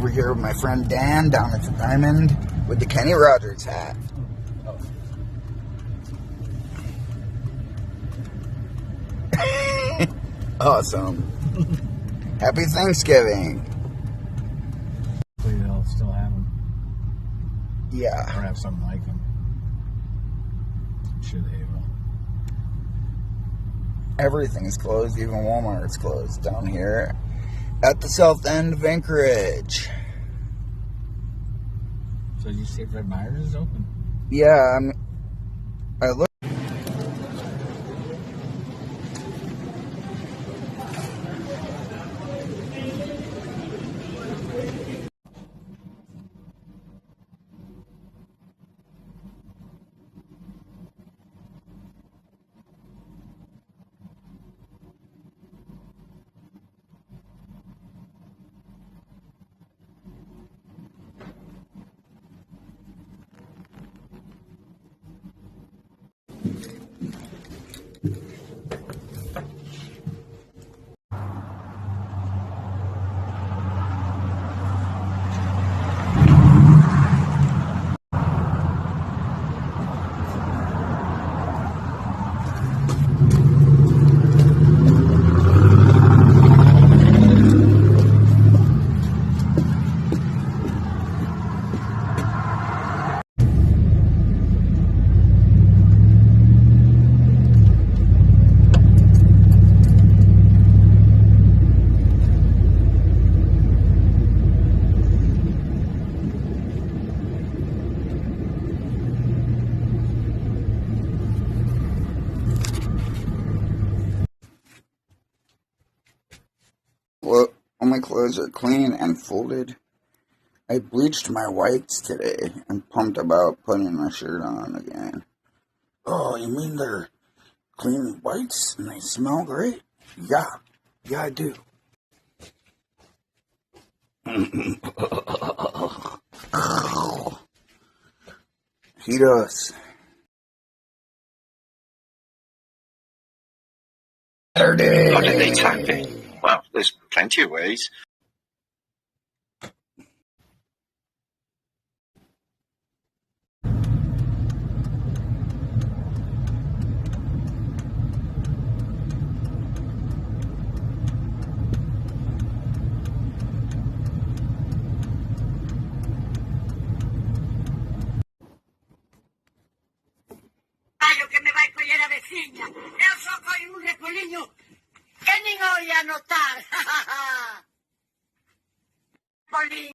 over here with my friend Dan down at the Diamond with the Kenny Rogers hat. Awesome. Happy Thanksgiving. Hopefully they'll still have them. Yeah. Or have something like them. I'm sure they will. Everything is closed. Even Walmart's closed down here at the south end of Anchorage. So did you see if Red Myers is open? Yeah, I looked. Well, all my clothes are clean and folded. I bleached my whites today and pumped about putting my shirt on again. Oh, you mean they're clean whites and they smell great? Yeah, I do. He does. Saturday. How did they tap it? Well, there's plenty of ways. Che mi vai a cogliere la vecchigna. Io so coi un repoligno che non voglio notare. Poligno.